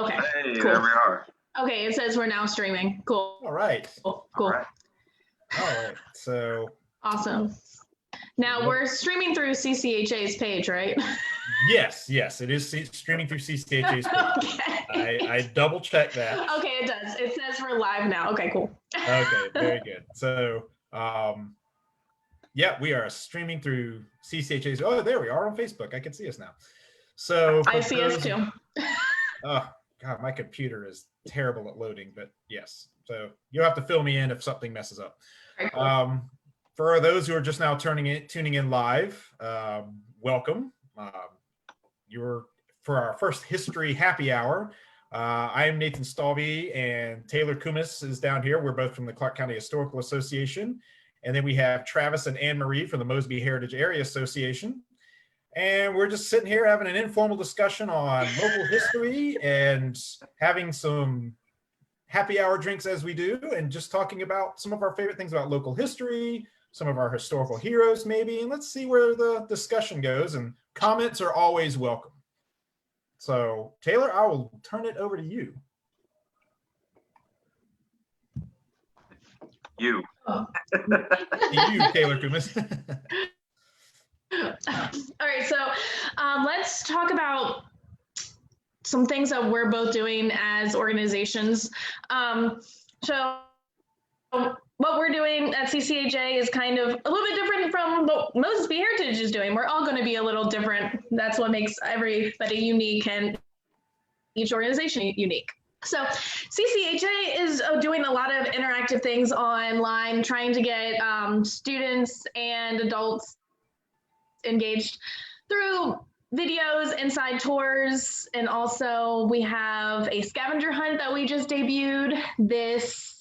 Okay. Hey, cool. there we are. Okay, it says we're now streaming. Cool. All right. Cool. All right. All right. So Awesome. Now we're streaming through CCHA's page, right? yes, it is streaming through CCHA's page. Okay. I double checked that. Okay, it does. It says we're live now. Okay, cool. Okay, very good. So, yeah, we are streaming through CCHA's. Oh, there we are on Facebook. I can see us now. So I see us too. Oh God, my computer is terrible at loading, but yes. So you'll have to fill me in if something messes up. Very cool. For those who are just now tuning in live, welcome. You're for our first history happy hour. I am Nathan Stalby, and Taylor Kumis is down here. We're both from the Clark County Historical Association. And then we have Travis and Anne Marie from the Mosby Heritage Area Association. And we're just sitting here having an informal discussion on local history and having some happy hour drinks as we do, and just talking about some of our favorite things about local history, some of our historical heroes maybe, and let's see where the discussion goes, and comments are always welcome. So Taylor, I will turn it over to you. You. You, Taylor Kumis. All right, so let's talk about some things that we're both doing as organizations. So what we're doing at CCHA is kind of a little bit different from what Mosby Heritage is doing. We're all going to be a little different. That's what makes everybody unique and each organization unique. So CCHA is doing a lot of interactive things online, trying to get students and adults engaged through videos, inside tours, and also we have a scavenger hunt that we just debuted this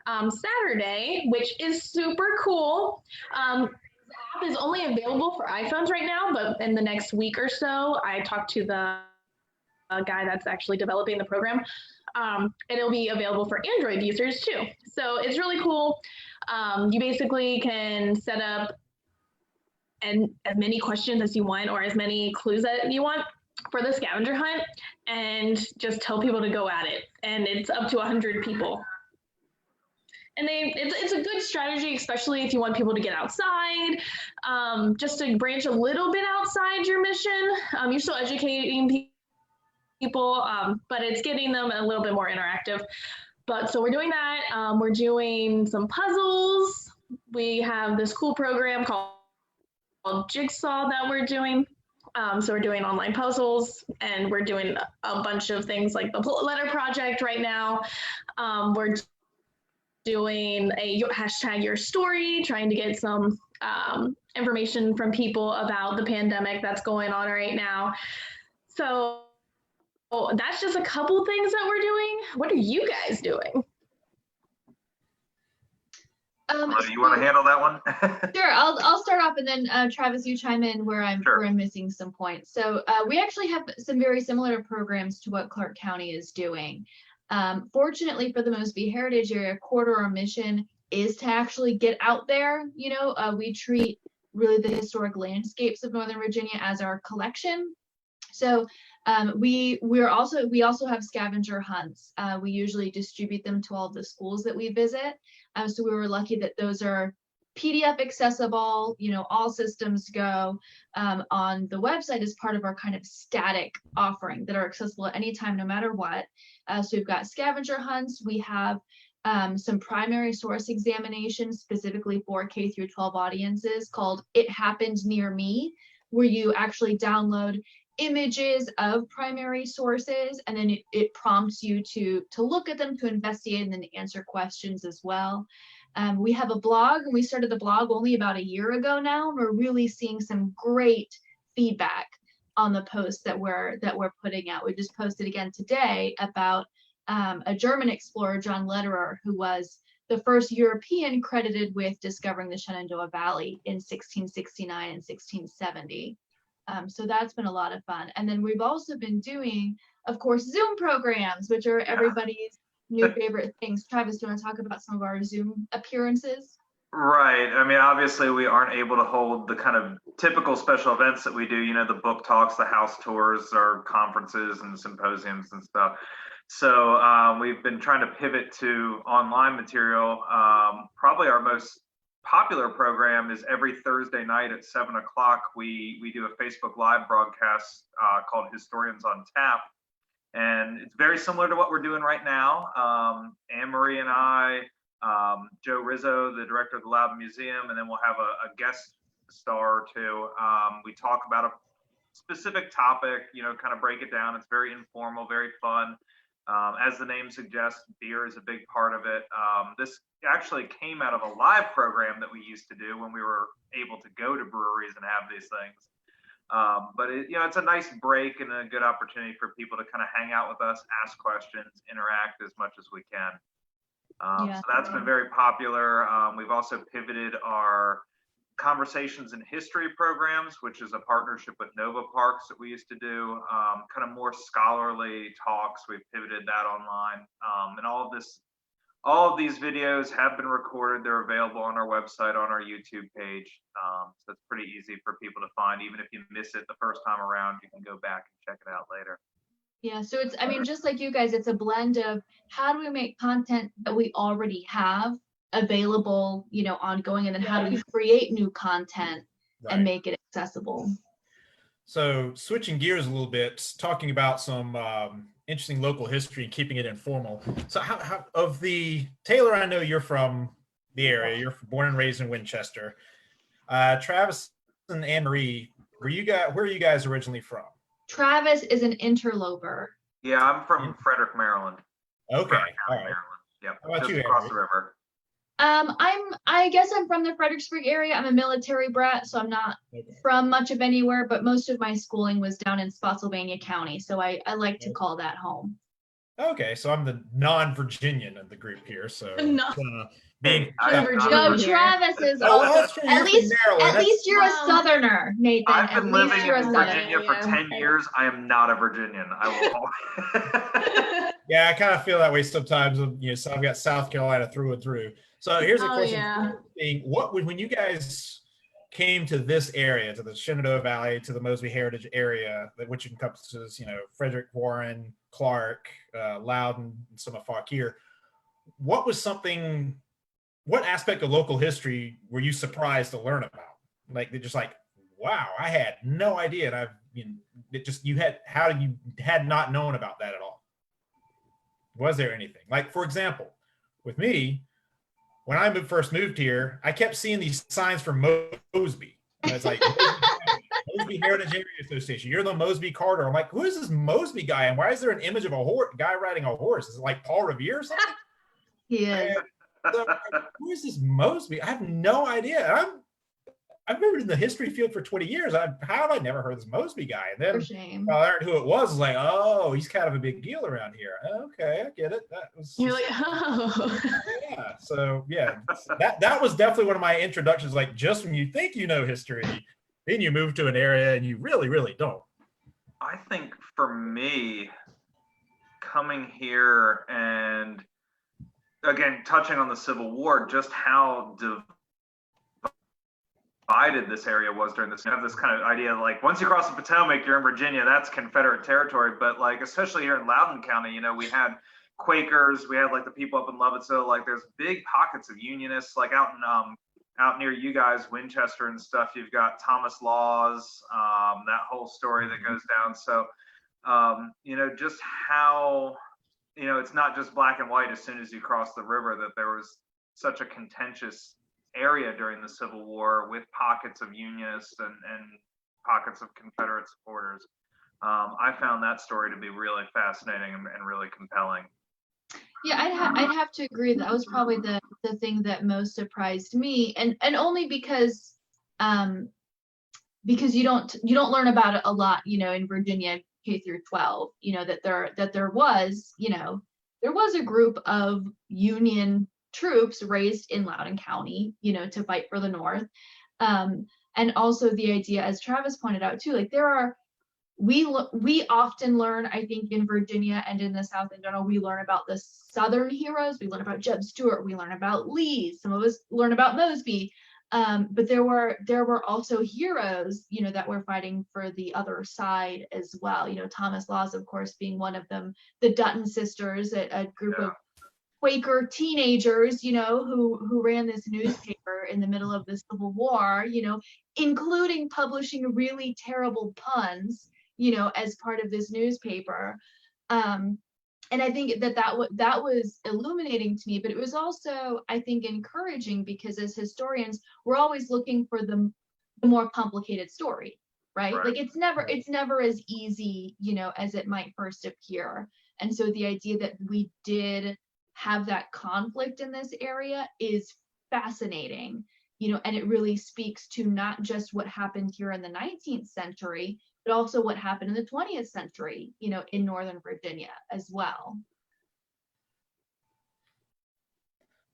Saturday, which is super cool. The app is only available for iPhones right now, but in the next week or so, I talked to the guy that's actually developing the program. It'll be available for Android users too. So it's really cool. You basically can set up and as many questions as you want, or as many clues that you want for the scavenger hunt, and just tell people to go at it. And it's up to 100 people. And it's a good strategy, especially if you want people to get outside, just to branch a little bit outside your mission. You're still educating people, but it's getting them a little bit more interactive. But so we're doing that. We're doing some puzzles. We have this cool program called Jigsaw that we're doing. So we're doing online puzzles, and we're doing a bunch of things like the letter project right now. We're doing a hashtag your story, trying to get some information from people about the pandemic that's going on right now. So that's just a couple things that we're doing. What are you guys doing? You want to handle that one? Sure, I'll start off, and then Travis, you chime in where I'm missing some points. So we actually have some very similar programs to what Clark County is doing. Fortunately for the Mosby Heritage Area, core to our mission is to actually get out there. You know, we treat really the historic landscapes of Northern Virginia as our collection. So we also have scavenger hunts. We usually distribute them to all of the schools that we visit. So we were lucky that those are PDF accessible, you know, all systems go on the website as part of our kind of static offering that are accessible at any time, no matter what. So we've got scavenger hunts. We have some primary source examinations specifically for K through 12 audiences called It Happened Near Me, where you actually download images of primary sources, and then it prompts you to look at them, to investigate, and then answer questions as well. We have a blog, and we started the blog only about a year ago now. We're really seeing some great feedback on the posts that we're putting out. We just posted again today about a German explorer, John Lederer, who was the first European credited with discovering the Shenandoah Valley in 1669 and 1670. So that's been a lot of fun. And then we've also been doing, of course, Zoom programs, which are everybody's new favorite things. Travis, do you want to talk about some of our Zoom appearances? Right. I mean, obviously, we aren't able to hold the kind of typical special events that we do, the book talks, the house tours, or conferences and symposiums and stuff. So we've been trying to pivot to online material. Probably our most popular program is every Thursday night at 7 o'clock. We do a Facebook Live broadcast called Historians on Tap. And it's very similar to what we're doing right now. Anne Marie and I, Joe Rizzo, the director of the Loudon Museum, and then we'll have a guest star or two. We talk about a specific topic, kind of break it down. It's very informal, very fun. As the name suggests, beer is a big part of it. This actually came out of a live program that we used to do when we were able to go to breweries and have these things. But it's a nice break and a good opportunity for people to kind of hang out with us, ask questions, interact as much as we can. So that's been very popular. We've also pivoted our Conversations in History programs, which is a partnership with Nova Parks that we used to do, kind of more scholarly talks. We've pivoted that online. And all of these videos have been recorded. They're available on our website, on our YouTube page. So it's pretty easy for people to find. Even if you miss it the first time around, you can go back and check it out later. Yeah, so it's, I mean, just like you guys, it's a blend of how do we make content that we already have available, ongoing, and then how do we create new content and make it accessible. So switching gears a little bit, talking about some interesting local history and keeping it informal. So how of the Taylor, I know you're from the area. You're born and raised in Winchester. Travis and Anne Marie, where are you guys originally from? Travis is an interloper. Yeah, I'm from Frederick, Maryland. Okay, Frederick all County, right. Maryland. Yep, How about just you, across Henry? the river. I guess I'm from the Fredericksburg area. I'm a military brat, so I'm not from much of anywhere, but most of my schooling was down in Spotsylvania County, so I like to call that home. Okay, so I'm the non-Virginian of the group here. So Hey, no, Travis is also at least you're a Southerner, Nathan. I've been living in Virginia for 10 years. I am not a Virginian. I will. Yeah, I kind of feel that way sometimes. So I've got South Carolina through and through. So here's a question: when you guys came to this area, to the Shenandoah Valley, to the Mosby Heritage area, which encompasses, Frederick, Warren, Clark, Loudon, and some of Fauquier, what aspect of local history were you surprised to learn about? Like, they're just like, wow, I had no idea. And you had not known about that at all. Was there anything? Like, for example, with me, when I first moved here, I kept seeing these signs from Mosby. And it's like, Mosby Heritage Area Association. You're the Mosby Carter. I'm like, who is this Mosby guy? And why is there an image of a guy riding a horse? Is it like Paul Revere or something? He is. So, who is this Mosby? I have no idea. I've been in the history field for 20 years. How have I never heard this Mosby guy? And then I learned who it was. I was like, oh, he's kind of a big deal around here. Okay, I get it. You're like, oh. Yeah. So yeah, that was definitely one of my introductions. Like, just when you think you know history, then you move to an area and you really, really don't. I think for me, coming here and again, touching on the Civil War, just how divided this area was during this. You have this kind of idea, like, once you cross the Potomac, you're in Virginia, that's Confederate territory. But like, especially here in Loudoun County, we had Quakers, we had like the people up in Lovettsville, like there's big pockets of Unionists, like out near you guys, Winchester and stuff. You've got Thomas Laws, that whole story that goes down. So, just how, it's not just black and white as soon as you cross the river, that there was such a contentious area during the Civil War with pockets of Unionists and pockets of Confederate supporters. I found that story to be really fascinating and really compelling. Yeah, I'd have to agree. That was probably the thing that most surprised me, and only because you don't learn about it a lot, in Virginia K through 12. That there was a group of Union troops raised in Loudoun County, to fight for the North, and also the idea, as Travis pointed out too, like there are we often learn, I think, in Virginia and in the South in general, we learn about the Southern heroes. We learn about Jeb Stuart. We learn about Lee. Some of us learn about Mosby. But there were also heroes, you know, that were fighting for the other side as well. You know, Thomas Laws, of course, being one of them. The Dutton sisters, a group of Quaker teenagers, you know, who ran this newspaper in the middle of the Civil War, you know, including publishing really terrible puns, you know, as part of this newspaper. And I think that was illuminating to me, but it was also, I think, encouraging, because as historians, we're always looking for the more complicated story, right? Like it's never as easy, you know, as it might first appear. And so the idea that we did have that conflict in this area is fascinating, you know, and it really speaks to not just what happened here in the 19th century, but also what happened in the 20th century, you know, in Northern Virginia as well.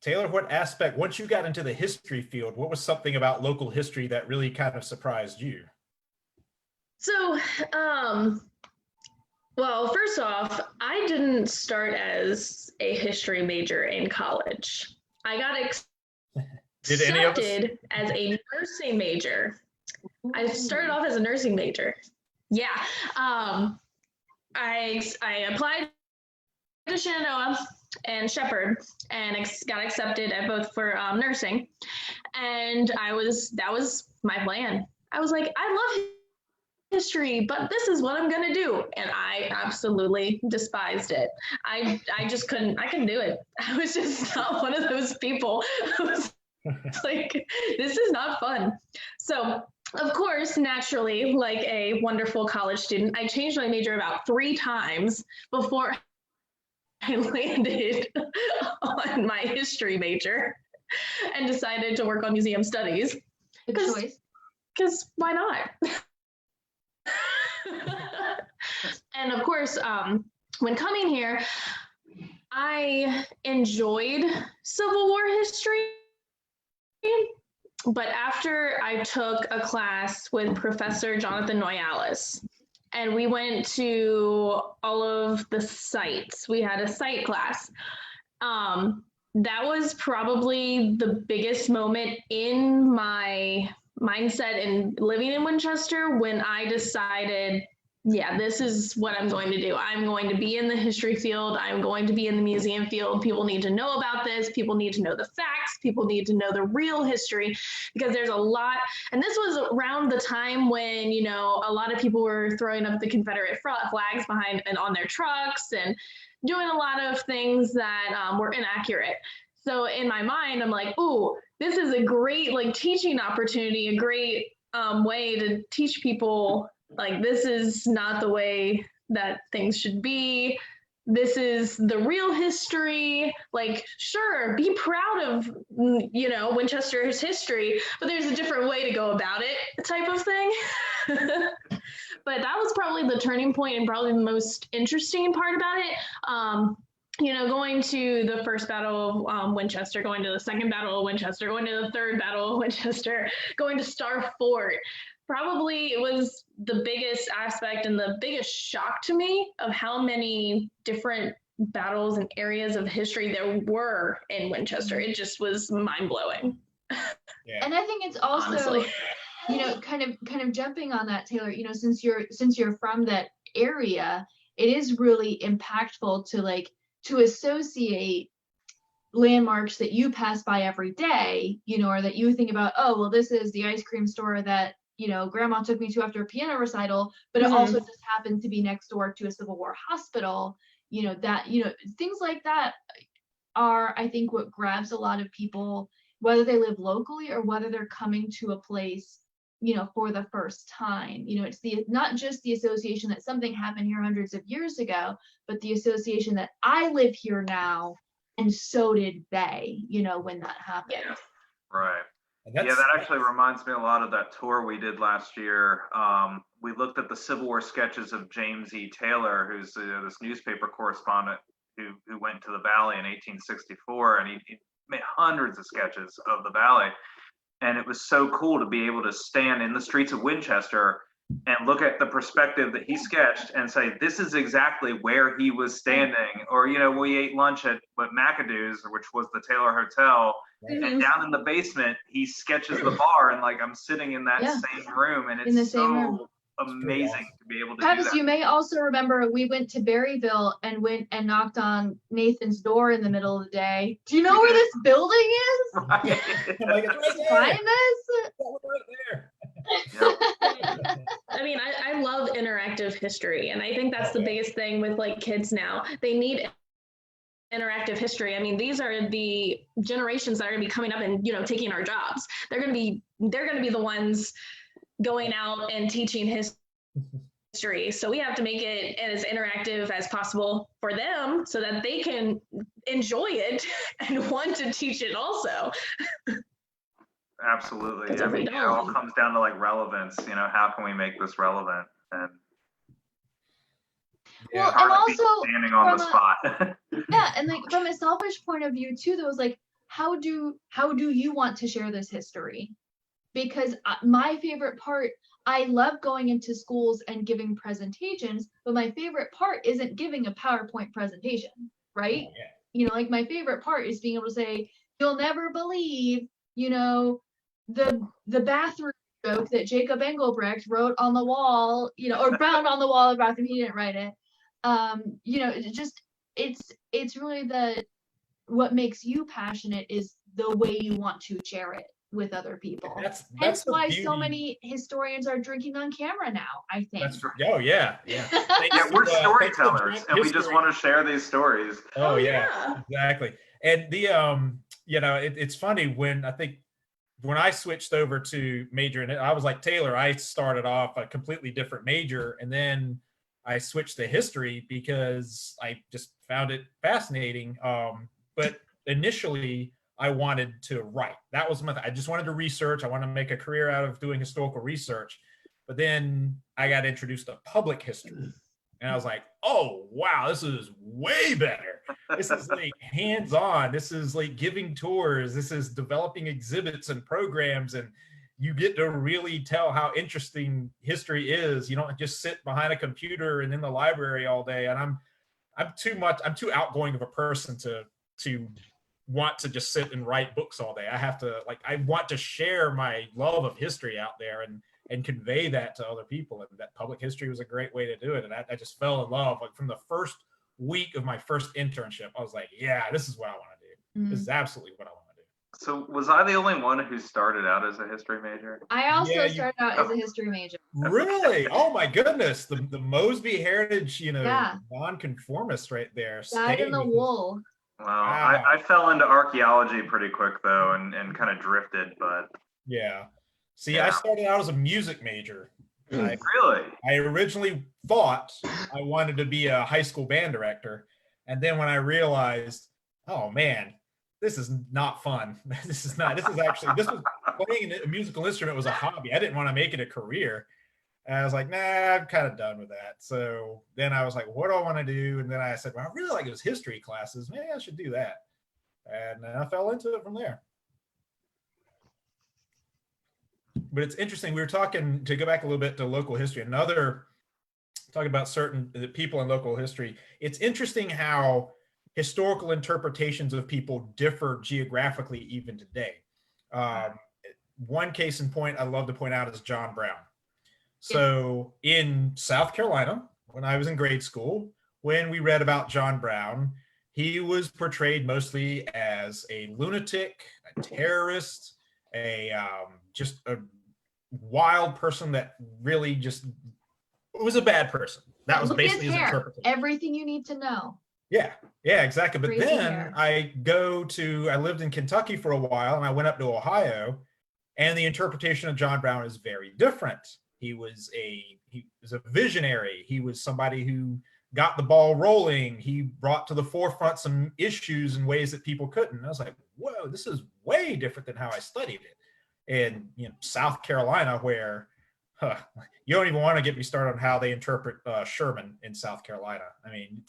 Taylor, what aspect, once you got into the history field, what was something about local history that really kind of surprised you? So, well, first off, I didn't start as a history major in college. I got accepted as a nursing major. I started off as a nursing major. Yeah. I applied to Shenandoah and Shepherd and got accepted at both for nursing. And that was my plan. I was like, I love history, but this is what I'm gonna do, and I absolutely despised it. I couldn't do it. I was just not one of those people who was like, this is not fun. So of course, naturally, like a wonderful college student, I changed my major about 3 times before I landed on my history major and decided to work on museum studies. Good choice. Because why not? And of course, when coming here, I enjoyed Civil War history, but after I took a class with Professor Jonathan Noyalis, and we went to all of the sites, we had a site class. That was probably the biggest moment in my mindset in living in Winchester when I decided, yeah, this is what I'm going to do. I'm going to be in the history field. I'm going to be in the museum field. People need to know about this. People need to know the facts. People need to know the real history, because there's a lot. And this was around the time when, you know, a lot of people were throwing up the Confederate flags behind and on their trucks and doing a lot of things that were inaccurate. So in my mind, I'm like, ooh, this is a great like teaching opportunity, a great way to teach people, like, this is not the way that things should be. This is the real history. Like, sure, be proud of, you know, Winchester's history, but there's a different way to go about it, type of thing. But that was probably the turning point and probably the most interesting part about it. You know, going to the first battle of Winchester, going to the second battle of Winchester, going to the third battle of Winchester, going to Star Fort. Probably it was the biggest aspect and the biggest shock to me of how many different battles and areas of history there were in Winchester. It just was mind-blowing. Yeah. And I think it's also, honestly, you know, kind of jumping on that, Taylor, you know, since you're from that area, it is really impactful to associate landmarks that you pass by every day, you know, or that you think about, oh, well, this is the ice cream store that, you know, grandma took me to after a piano recital, but it also just happened to be next door to a Civil War hospital, you know, that, you know, things like that are, I think, what grabs a lot of people, whether they live locally or whether they're coming to a place, you know, for the first time. You know, it's not just the association that something happened here hundreds of years ago, but the association that I live here now, and so did they, you know, when that happened. Yeah. Right. Yeah, that actually reminds me a lot of that tour we did last year. We looked at the Civil War sketches of James E. Taylor, who's this newspaper correspondent who went to the Valley in 1864, and he made hundreds of sketches of the Valley. And it was so cool to be able to stand in the streets of Winchester and look at the perspective that he sketched and say, this is exactly where he was standing. Or, we ate lunch at McAdoo's, which was the Taylor Hotel, and down in the basement, he sketches the bar, and like I'm sitting in that same room, and it's so amazing to be able to Travis, do that. you may also remember we went to Berryville and went and knocked on Nathan's door in the middle of the day. Do you know where this building is? Right. Find this? Right there. I mean, I love interactive history, and I think that's the biggest thing with like kids now. They need interactive history. I mean, these are the generations that are going to be coming up and taking our jobs. They're going to be the ones going out and teaching history. So we have to make it as interactive as possible for them so that they can enjoy it and want to teach it also. Absolutely. I mean, it all comes down to like relevance. How can we make this relevant? And well, and also standing on the spot. Yeah, and like from a selfish point of view too, there was like, how do you want to share this history? Because my favorite part, I love going into schools and giving presentations, but my favorite part isn't giving a PowerPoint presentation, right? Oh, yeah. Like my favorite part is being able to say, you'll never believe, the bathroom joke that Jacob Engelbrecht wrote on the wall, or found on the wall of the bathroom. He didn't write it. It's really what makes you passionate is the way you want to share it with other people. That's why so many historians are drinking on camera now, I think. Oh yeah. We're storytellers, and we just want to share these stories. Oh yeah, exactly. And the it's funny when I switched over to major, and I was like Taylor, I started off a completely different major, and then I switched to history because I just found it fascinating. But initially, I wanted to write. That was I just wanted to research. I wanted to make a career out of doing historical research. But then I got introduced to public history. And I was like, oh, wow, this is way better. This is like hands-on. This is like giving tours. This is developing exhibits and programs. And you get to really tell how interesting history is. You don't just sit behind a computer and in the library all day. And I'm too outgoing of a person to want to just sit and write books all day. I want to share my love of history out there and convey that to other people. And that public history was a great way to do it. And I just fell in love. Like from the first week of my first internship, I was like, yeah, this is what I want to do. Mm-hmm. This is absolutely what I want to do. So was I the only one who started out as a history major? I also started out as a history major. Really? Oh my goodness. The Mosby Heritage, nonconformist right there. Dyed in the wool. Well, wow. I fell into archaeology pretty quick though, and kind of drifted, but yeah. See, I started out as a music major. Really? I originally thought I wanted to be a high school band director, and then when I realized, oh man, this is not fun. This was playing a musical instrument was a hobby. I didn't want to make it a career. And I was like, nah, I'm kind of done with that. So then I was like, what do I want to do? And then I said, well, I really like those history classes. Maybe I should do that. And then I fell into it from there. But it's interesting. We were talking, to go back a little bit to local history, talking about certain people in local history. It's interesting how historical interpretations of people differ geographically even today. One case in point I love to point out is John Brown. So in South Carolina, when I was in grade school, when we read about John Brown, he was portrayed mostly as a lunatic, a terrorist, just a wild person that really just was a bad person. That was basically his interpretation. Everything you need to know. Yeah, exactly. But then I lived in Kentucky for a while, and I went up to Ohio, and the interpretation of John Brown is very different. He was a visionary. He was somebody who got the ball rolling. He brought to the forefront some issues in ways that people couldn't. And I was like, whoa, this is way different than how I studied it. And South Carolina, where you don't even want to get me started on how they interpret Sherman in South Carolina. I mean,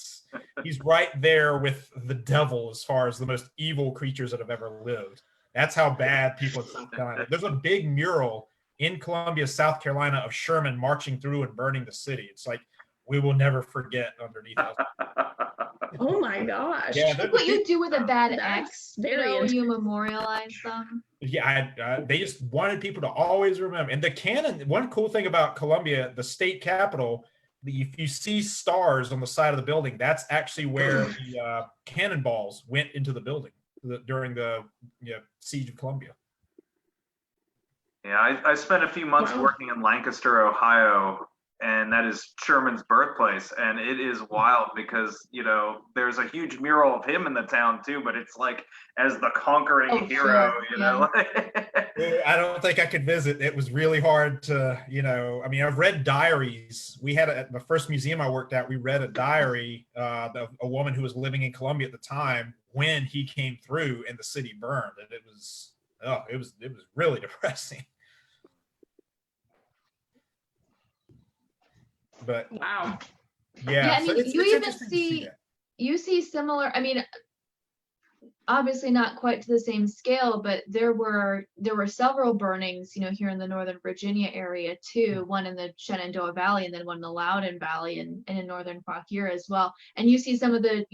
he's right there with the devil as far as the most evil creatures that have ever lived. That's how bad people in South Carolina. There's a big mural in Columbia, South Carolina, of Sherman marching through and burning the city. It's like, we will never forget underneath us. Oh my gosh. Yeah, Like what you do with a bad ex, That's very you memorialize them. Yeah, they just wanted people to always remember. And the cannon, one cool thing about Columbia, the state capitol, if you see stars on the side of the building, that's actually where the cannonballs went into the building during the siege of Columbia. Yeah, I spent a few months working in Lancaster, Ohio, and that is Sherman's birthplace. And it is wild because, there's a huge mural of him in the town too, but it's like as the conquering hero, know. I don't think I could visit. It was really hard to, I've read diaries. We had the first museum I worked at, we read a diary of a woman who was living in Columbia at the time when he came through and the city burned. And it was really depressing. But wow. Yeah, so you even see similar, obviously not quite to the same scale, but there were several burnings, here in the Northern Virginia area too, one in the Shenandoah Valley and then one in the Loudoun Valley and in Northern Fauquier as well. And you see some of the,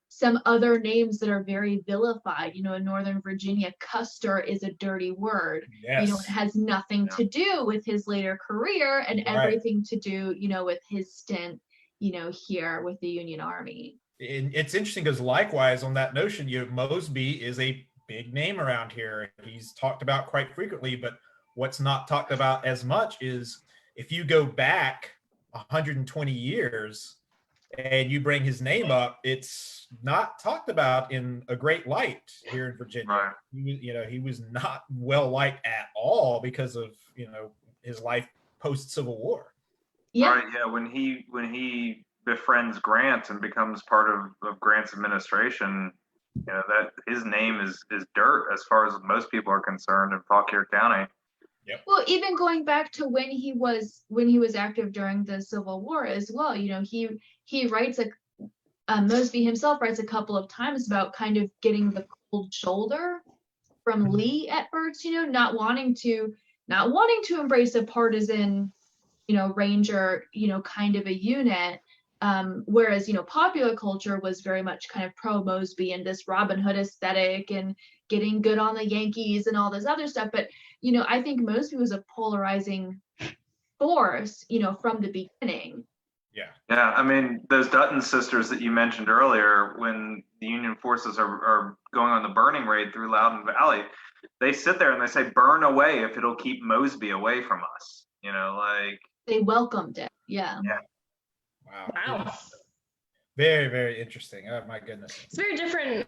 some other names that are very vilified, in Northern Virginia, Custer is a dirty word. Yes. It has nothing to do with his later career and everything to do, with his stint, here with the Union Army. And it's interesting because likewise on that notion, Mosby is a big name around here. He's talked about quite frequently, but what's not talked about as much is if you go back 120 years and you bring his name up, it's not talked about in a great light here in Virginia. Right. He was not well liked at all because of, his life post-Civil War. Yeah. Right, yeah. When he befriends Grant and becomes part of Grant's administration, that his name is dirt as far as most people are concerned in Fauquier County. Yep. Well, even going back to when he was active during the Civil War as well, he writes Mosby himself writes a couple of times about kind of getting the cold shoulder from Lee at first, not wanting to embrace a partisan, Ranger, kind of a unit. Whereas, popular culture was very much kind of pro Mosby and this Robin Hood aesthetic and getting good on the Yankees and all this other stuff. But, I think Mosby was a polarizing force, from the beginning. Yeah. Yeah. Those Dutton sisters that you mentioned earlier, when the Union forces are going on the burning raid through Loudoun Valley, they sit there and they say, burn away if it'll keep Mosby away from us. They welcomed it. Yeah. Wow. Very, very interesting. Oh my goodness. It's very different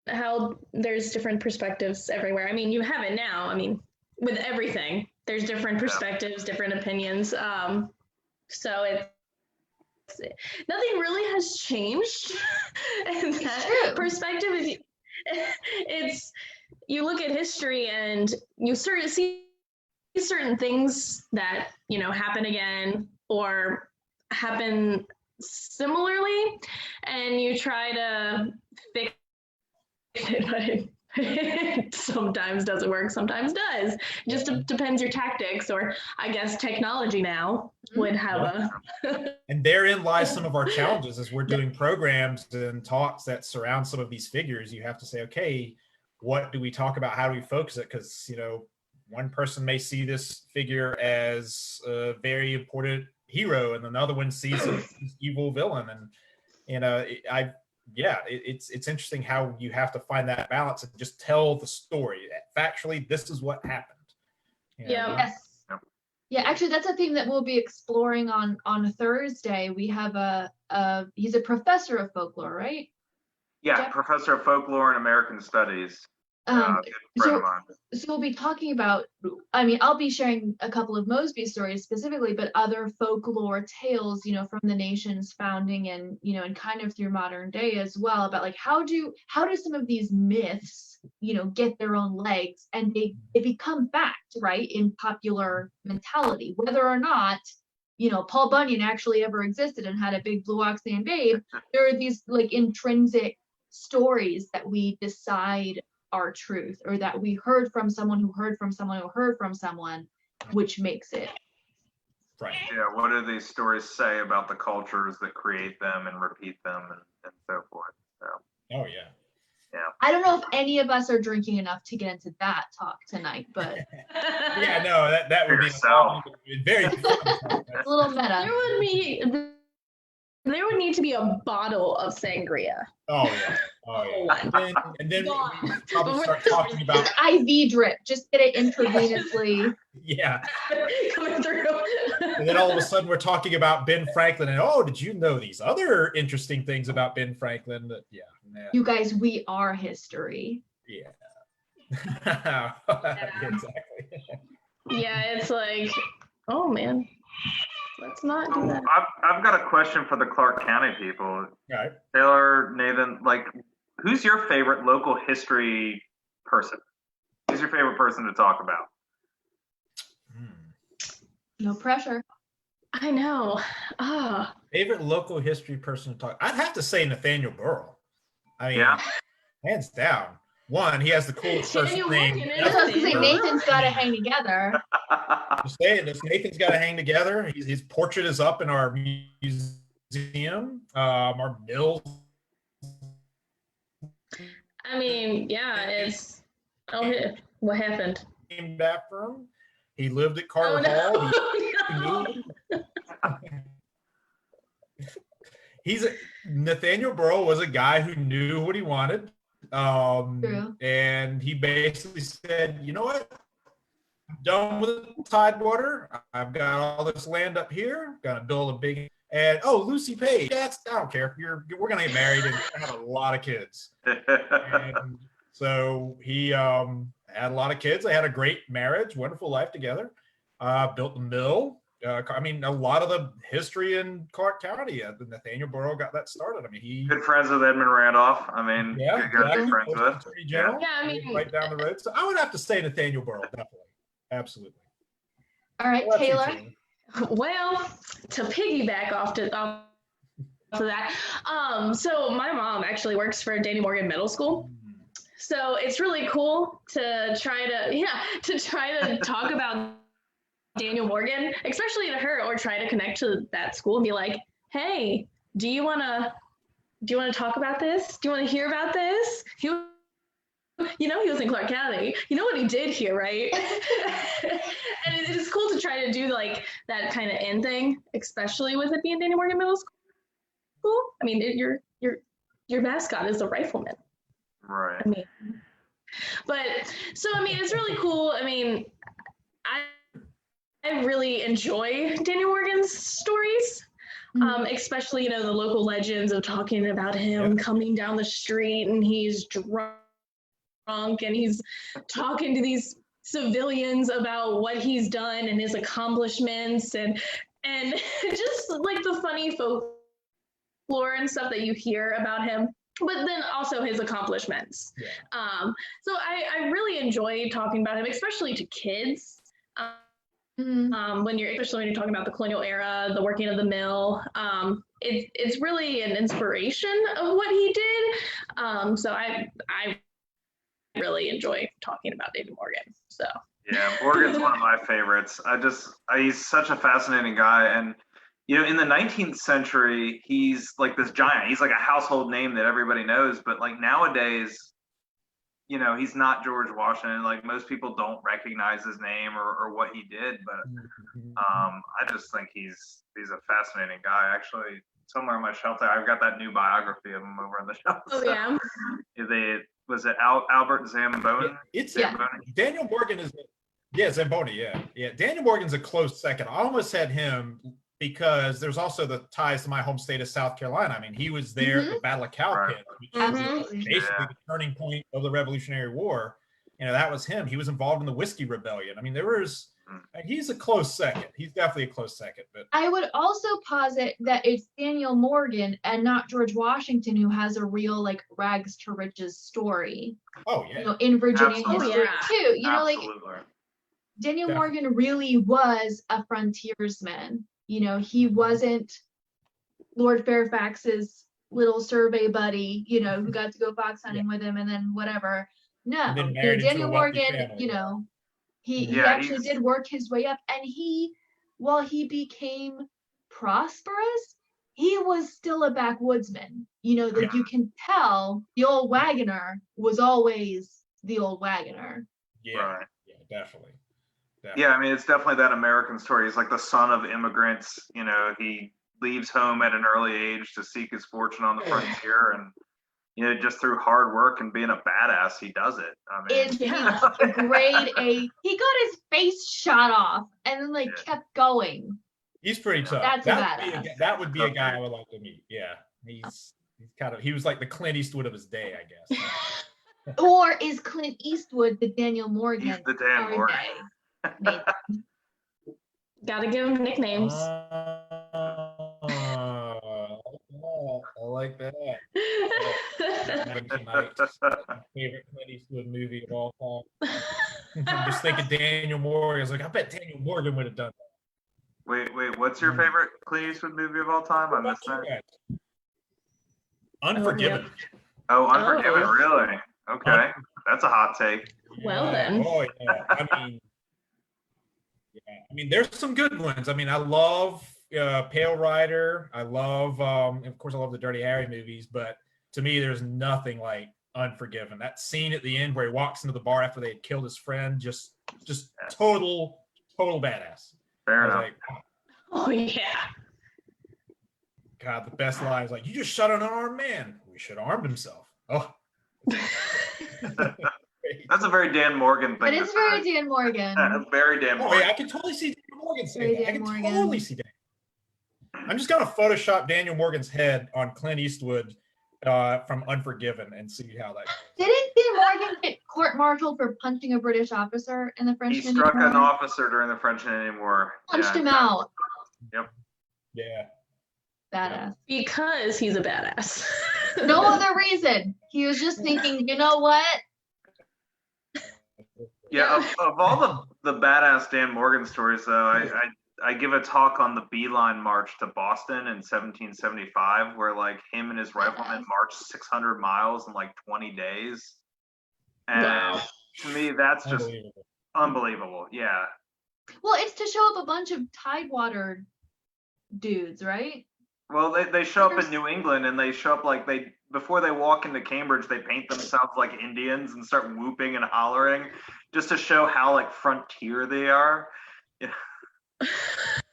how there's different perspectives everywhere. You have it now. With everything, there's different perspectives, different opinions. So it's nothing really has changed. And that perspective is, you look at history and you sort of see certain things that, happen again or happen similarly, and you try to fix it, but it sometimes doesn't work, sometimes does. Just depends your tactics, or I guess technology now would have and therein lies some of our challenges as we're doing programs and talks that surround some of these figures. You have to say, okay, what do we talk about? How do we focus it? Because, one person may see this figure as a very important hero and another one sees him as an evil villain. And, it's interesting how you have to find that balance and just tell the story. Factually, this is what happened. Yes. Yeah, actually, that's a theme that we'll be exploring on Thursday. We have he's a professor of folklore, right? Yeah, Jeff? Professor of Folklore and American Studies. So we'll be talking about, I'll be sharing a couple of Mosby stories specifically, but other folklore tales, from the nation's founding and, and kind of through modern day as well, about like how do some of these myths, get their own legs and they become fact, right, in popular mentality, whether or not, Paul Bunyan actually ever existed and had a big blue ox named Babe. There are these like intrinsic stories that we decide our truth, or that we heard from someone who heard from someone who heard from someone, which makes it. Right. Yeah, what do these stories say about the cultures that create them and repeat them and so forth? So. Oh yeah. Yeah. I don't know if any of us are drinking enough to get into that talk tonight, but Yeah, no, that would be very fun. it's a little meta. There would need to be a bottle of sangria. Oh yeah. Oh yeah. And then we probably start talking about IV drip. Just get it intravenously. Yeah. Coming through. And then all of a sudden we're talking about Ben Franklin, and oh, did you know these other interesting things about Ben Franklin? That You guys, we are history. Yeah. Exactly. Yeah, it's like, oh man, let's not do that. I've got a question for the Clark County people. All right. Taylor, Nathan, like, who's your favorite local history person? Who's your favorite person to talk about? No pressure. I know. Favorite local history person to talk. I'd have to say Nathaniel Burrow. I mean, hands down. One, he has the coolest first name. I was gonna say Nathan's got to hang together. Just saying this, Nathan's got to hang together. His portrait is up in our museum, our mill. I mean, yeah, it's. Oh, what happened? Named after him. He lived at Carter Hall. Nathaniel Burrow was a guy who knew what he wanted. And he basically said, you know what? I'm done with the Tidewater. I've got all this land up here. Gonna build a big and Lucy Page. I don't care. We're gonna get married and have a lot of kids. And so he had a lot of kids. They had a great marriage, wonderful life together. Built the mill. I mean, a lot of the history in Clark County, Nathaniel Burrow got that started. I mean, he good friends with Edmund Randolph. I mean, good friends with. Yeah, I mean, right down the road. So I would have to say Nathaniel Burrow, definitely, absolutely. All right, Taylor. Well, to piggyback off to that, so my mom actually works for Daniel Morgan Middle School. So it's really cool to try to talk about Daniel Morgan, especially to her, or try to connect to that school and be like, hey, do you want to talk about this? Do you want to hear about this? He was in Clark County. You know what he did here, right? And it's cool to try to do like that kind of end thing, especially with it being Daniel Morgan Middle School. I mean, your mascot is a rifleman. Right. I mean, but so I mean, it's really cool. I mean, I really enjoy Daniel Morgan's stories, especially the local legends of talking about him coming down the street and he's drunk and he's talking to these civilians about what he's done and his accomplishments and just like the funny folklore and stuff that you hear about him. But then also his accomplishments. So I really enjoy talking about him, especially to kids. When you're talking about the colonial era, the working of the mill, it's really an inspiration of what he did. So I really enjoy talking about David Morgan. So yeah, Morgan's one of my favorites. He's such a fascinating guy, and in the 19th century, he's like this giant. He's like a household name that everybody knows. But like nowadays, he's not George Washington. Like most people don't recognize his name or what he did. But I just think he's a fascinating guy. Actually, somewhere on my shelf there, I've got that new biography of him over on the shelf. Oh yeah. Was it Albert Zamboni? Daniel Morgan is. Yeah, Zamboni. Yeah. Daniel Morgan's a close second. I almost had him, because there's also the ties to my home state of South Carolina. I mean, he was there at the Battle of Cowpens, which was basically the turning point of the Revolutionary War. That was him. He was involved in the Whiskey Rebellion. I mean, he's a close second. He's definitely a close second. But I would also posit that it's Daniel Morgan and not George Washington who has a real like rags to riches story. Oh yeah. In Virginia history too. Absolutely. Like Daniel Morgan really was a frontiersman. He wasn't Lord Fairfax's little survey buddy, who got to go fox hunting with him and then whatever. No, And then married into Daniel a wealthy Morgan, family. he Yeah, actually did work his way up, and while he became prosperous, he was still a backwoodsman. Like you can tell the old wagoner was always the old wagoner. Yeah, right. yeah, definitely. Yeah, I mean, it's definitely that American story. He's like the son of immigrants. He leaves home at an early age to seek his fortune on the frontier, and just through hard work and being a badass, he does it. I mean, It's a grade A. He got his face shot off and then kept going. He's pretty tough. That's a badass. That would be a guy I would like to meet. Yeah, he's he was like the Clint Eastwood of his day, I guess. Or is Clint Eastwood the Daniel Morgan? He's the Dan Morgan. Gotta give him nicknames. I like that. Favorite Clint Eastwood movie of all time. I'm just thinking Daniel Morgan. I was like, I bet Daniel Morgan would have done that. Wait, what's your favorite Clint Eastwood movie of all time? I missed that. Unforgiven. Oh, Unforgiven, really? Okay. That's a hot take. Well then. Oh yeah. I mean, there's some good ones. I mean, I love Pale Rider. I love, of course, I love the Dirty Harry movies. But to me, there's nothing like Unforgiven. That scene at the end where he walks into the bar after they had killed his friend, just total badass. Fair enough. Like, oh yeah. God, the best line is like, you just shot an unarmed man. We should have armed himself. Oh. That's a very Dan Morgan thing. But it's very Dan Morgan. Very Dan Morgan. Oh, yeah, I can totally see Daniel Morgan saying that. I can totally see that. I'm just gonna Photoshop Daniel Morgan's head on Clint Eastwood from Unforgiven and see how that goes. Didn't Dan Morgan get court-martialed for punching a British officer in the French He struck an officer during the French Indian War. Punched him out. Yep. Yeah. Badass. Because he's a badass. No other reason. He was just thinking, you know what? Yeah, of all the badass Dan Morgan stories, though, I give a talk on the Beeline March to Boston in 1775, where him and his riflemen marched 600 miles in 20 days. And to me, that's just unbelievable. Yeah. Well, it's to show up a bunch of Tidewater dudes, right? Well, they show up in New England, and they show up before they walk into Cambridge, they paint themselves like Indians and start whooping and hollering just to show how frontier they are. Yeah.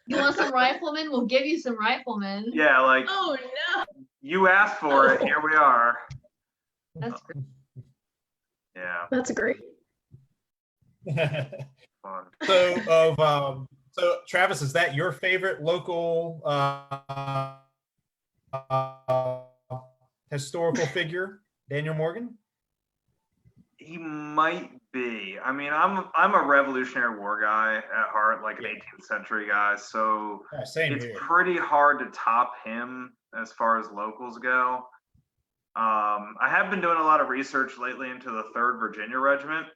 You want some riflemen? We'll give you some riflemen. Yeah, oh no. You asked for it, here we are. That's great. Yeah. That's great. Fun. So Travis, is that your favorite local historical figure, Daniel Morgan? He might be. I mean, I'm a Revolutionary War guy at heart, an 18th century guy. So it's here. pretty hard to top him as far as locals go. I have been doing a lot of research lately into the 3rd Virginia Regiment,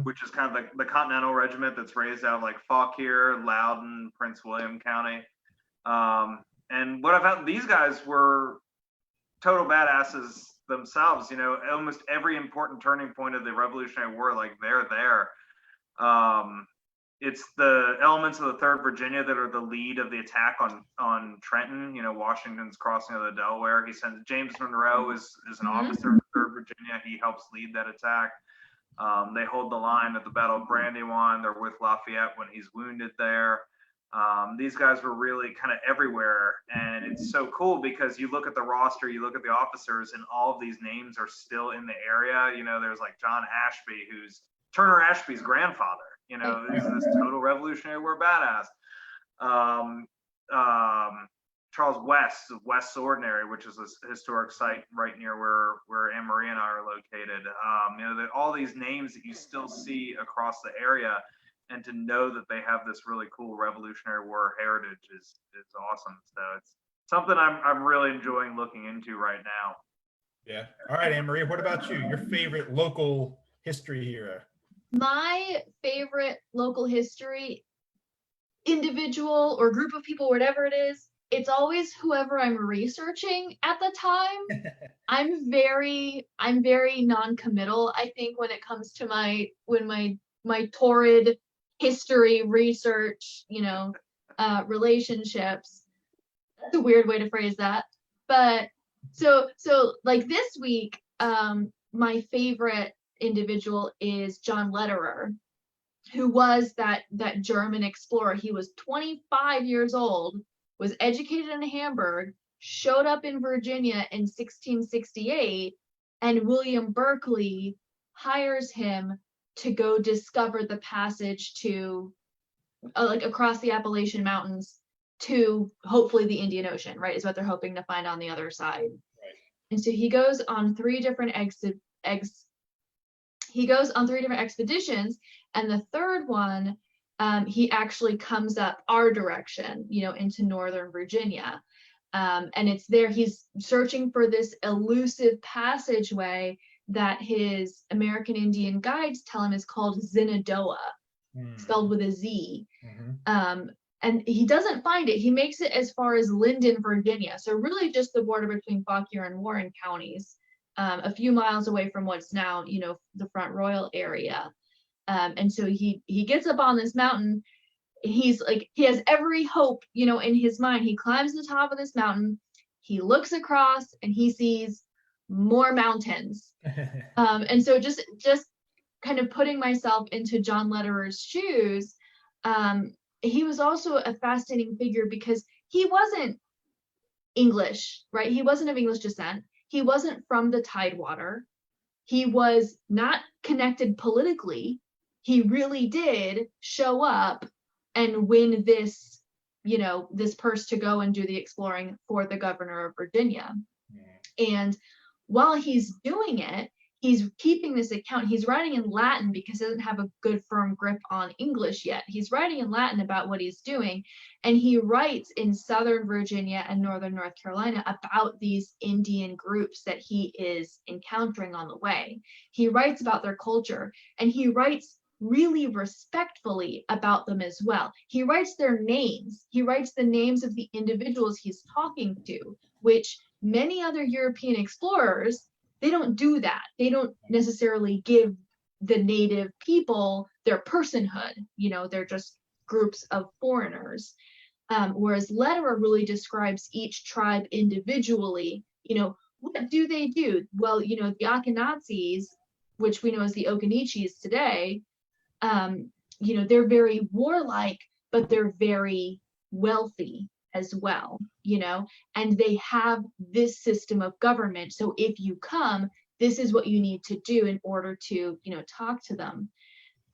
which is kind of the Continental Regiment that's raised out of Fauquier, Loudoun, Prince William County. And what I've found, these guys were total badasses themselves. Almost every important turning point of the Revolutionary War, they're there. It's the elements of the 3rd Virginia that are the lead of the attack on Trenton. Washington's crossing of the Delaware. He sends James Monroe is an officer of the 3rd Virginia. He helps lead that attack. They hold the line at the Battle of Brandywine. They're with Lafayette when he's wounded there. These guys were really kind of everywhere, and it's so cool because you look at the roster, you look at the officers, and all of these names are still in the area. There's John Ashby, who's Turner Ashby's grandfather. Is this total Revolutionary War badass. Charles West of West's Ordinary, which is a historic site right near where Anne Marie and I are located. All these names that you still see across the area. And to know that they have this really cool Revolutionary War heritage is awesome. So it's something I'm really enjoying looking into right now. Yeah. All right, Anne-Marie, what about you? Your favorite local history hero? My favorite local history individual or group of people, whatever it is it's always whoever I'm researching at the time. I'm very non-committal, I think, when it comes to my torrid history research, relationships. That's a weird way to phrase that. But so like this week, my favorite individual is John Lederer, who was that German explorer. He was 25 years old, was educated in Hamburg, showed up in Virginia in 1668, and William Berkeley hires him to go discover the passage to like across the Appalachian Mountains to hopefully the Indian Ocean, right? Is what they're hoping to find on the other side. Right. And so he goes on three different expeditions, and the third one, he actually comes up our direction, into northern Virginia. And it's there, he's searching for this elusive passageway that his American Indian guides tell him is called Shenandoah, spelled with a Z. And he doesn't find it. He makes it as far as Linden, Virginia. So really just the border between Fauquier and Warren counties, a few miles away from what's now, the Front Royal area. And so he gets up on this mountain. He's like, he has every hope, in his mind. He climbs the top of this mountain. He looks across and he sees more mountains. And so just kind of putting myself into John Lederer's shoes, he was also a fascinating figure because he wasn't English, right? He wasn't of English descent. He wasn't from the Tidewater. He was not connected politically. He really did show up and win this, this purse to go and do the exploring for the governor of Virginia. And while he's doing it, he's keeping this account. He's writing in Latin because he doesn't have a good firm grip on English yet. He's writing in Latin about what he's doing. And he writes in Southern Virginia and Northern North Carolina about these Indian groups that he is encountering on the way. He writes about their culture, and he writes really respectfully about them as well. He writes their names. He writes the names of the individuals he's talking to, which many other European explorers, they don't do that. They don't necessarily give the native people their personhood. They're just groups of foreigners. Whereas Lederer really describes each tribe individually. What do they do? Well, the Akanazis, which we know as the Okanichis today, they're very warlike, but they're very wealthy as well, and they have this system of government. So if you come, this is what you need to do in order to, talk to them.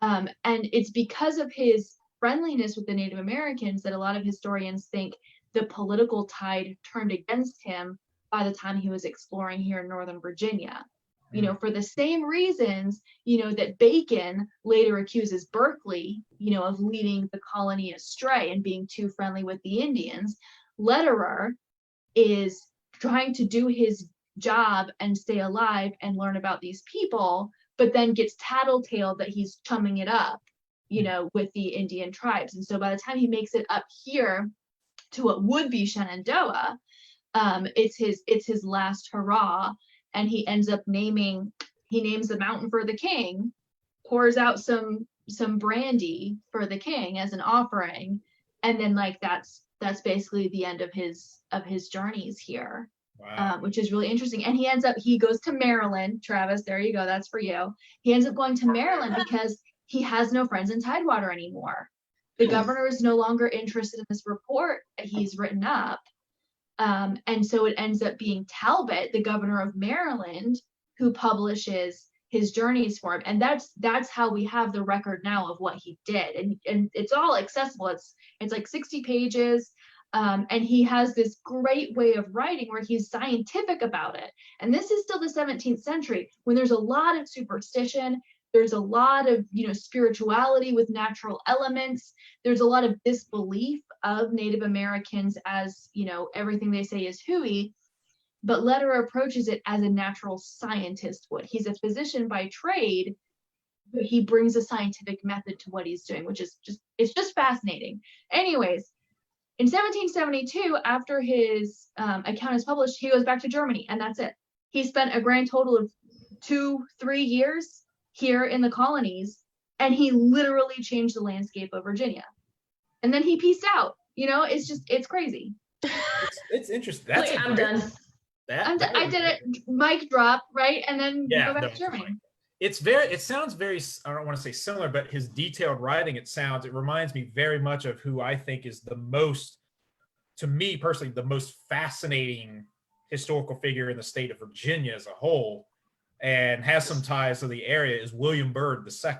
And it's because of his friendliness with the Native Americans that a lot of historians think the political tide turned against him by the time he was exploring here in Northern Virginia. For the same reasons, that Bacon later accuses Berkeley, of leading the colony astray and being too friendly with the Indians. Lederer is trying to do his job and stay alive and learn about these people, but then gets tattletaled that he's chumming it up, with the Indian tribes. And so by the time he makes it up here to what would be Shenandoah, it's his last hurrah. And he ends up names the mountain for the king, pours out some brandy for the king as an offering, and then that's basically the end of his journeys here. Wow. Which is really interesting. And he goes to Maryland. Travis, there you go, that's for you. He ends up going to Maryland because he has no friends in Tidewater anymore. The governor is no longer interested in this report that he's written up. And so it ends up being Talbot, the governor of Maryland, who publishes his journeys for him. And that's how we have the record now of what he did. And it's all accessible. It's like 60 pages. And he has this great way of writing where he's scientific about it. And this is still the 17th century, when there's a lot of superstition. There's a lot of, spirituality with natural elements. There's a lot of disbelief of Native Americans as, everything they say is hooey. But Lederer approaches it as a natural scientist would. He's a physician by trade, but he brings a scientific method to what he's doing, which is just fascinating. Anyways, In 1772, after his account is published, he goes back to Germany, and that's it. He spent a grand total of 2-3 years here in the colonies, and he literally changed the landscape of Virginia. And then he peaced out. It's crazy. It's interesting. That's I'm done. I did it. Mic drop, right? And then go back to Germany. It sounds very, I don't want to say similar, but his detailed writing, it reminds me very much of who I think is to me personally, the most fascinating historical figure in the state of Virginia as a whole, and has some ties to the area, is William Byrd II.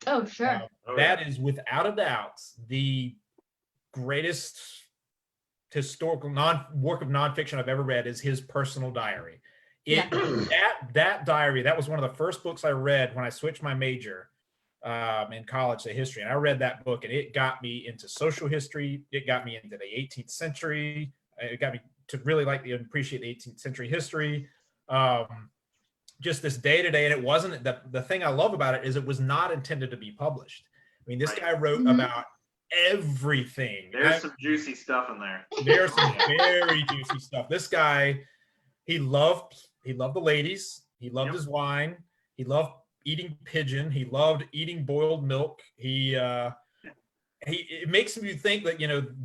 Oh, sure. That is without a doubt the greatest historical work of nonfiction I've ever read is his personal diary. That diary, that was one of the first books I read when I switched my major in college to history. And I read that book, and it got me into social history. It got me into the 18th century. It got me to really appreciate the 18th century history. Just this day to day. And it wasn't, the thing I love about it is it was not intended to be published. I mean, this guy wrote about everything. There's some juicy stuff in there. There's some very juicy stuff. This guy, he loved the ladies. He loved his wine. He loved eating pigeon. He loved eating boiled milk. It makes you think that,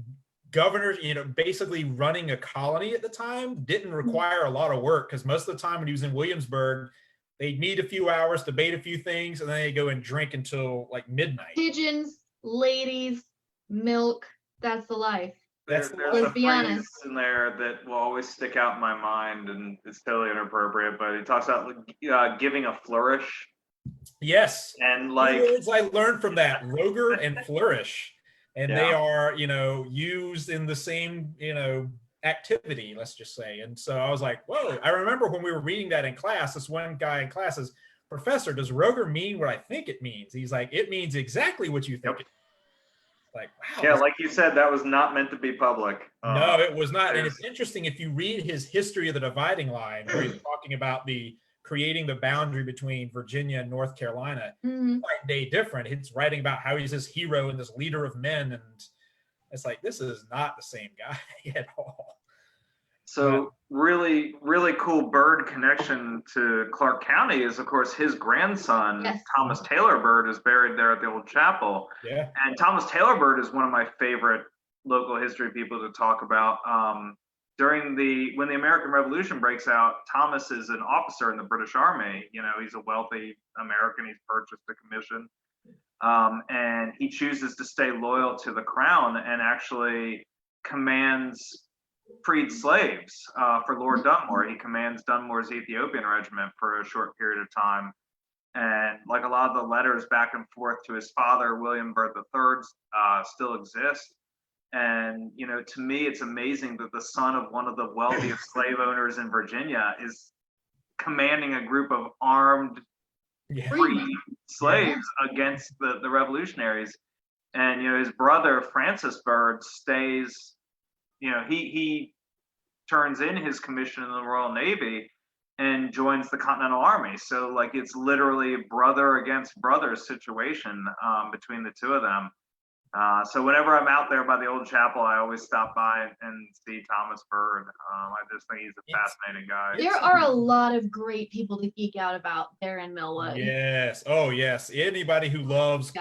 governors, basically running a colony at the time didn't require a lot of work, because most of the time when he was in Williamsburg, they'd meet a few hours, debate a few things, and then they'd go and drink until like midnight. Pigeons, ladies, milk, that's the life. There's a phrase in there that will always stick out in my mind, and it's totally inappropriate, but he talks about giving a flourish. Yes. And the words I learned from that, roger and flourish. And they are, used in the same, activity, let's just say. And so I was like, whoa, I remember when we were reading that in class, this one guy in class says, "Professor, does roger mean what I think it means?" He's like, "It means exactly what you think it means." Like, wow. Yeah, like you said, that was not meant to be public. No, it was not. And it's interesting, if you read his History of the Dividing Line, where he's talking about creating the boundary between Virginia and North Carolina, quite day different. It's writing about how he's this hero and this leader of men. And it's like, this is not the same guy at all. So really, really cool Byrd connection to Clark County is, of course, his grandson, Thomas Taylor Byrd, is buried there at the old chapel. Yeah. And Thomas Taylor Byrd is one of my favorite local history people to talk about. When the American Revolution breaks out, Thomas is an officer in the British Army. He's a wealthy American. He's purchased a commission. And he chooses to stay loyal to the crown and actually commands freed slaves for Lord Dunmore. He commands Dunmore's Ethiopian regiment for a short period of time. And like a lot of the letters back and forth to his father, William Byrd III, still exist. And, to me, it's amazing that the son of one of the wealthiest slave owners in Virginia is commanding a group of armed, free slaves against the revolutionaries. And, his brother, Francis Byrd, stays, he turns in his commission in the Royal Navy and joins the Continental Army. So, it's literally a brother against brother situation between the two of them. So whenever I'm out there by the old chapel, I always stop by and see Thomas Byrd. I just think he's a fascinating guy. There are a lot of great people to geek out about there in Millwood. Yes. Oh, yes. Anybody who loves,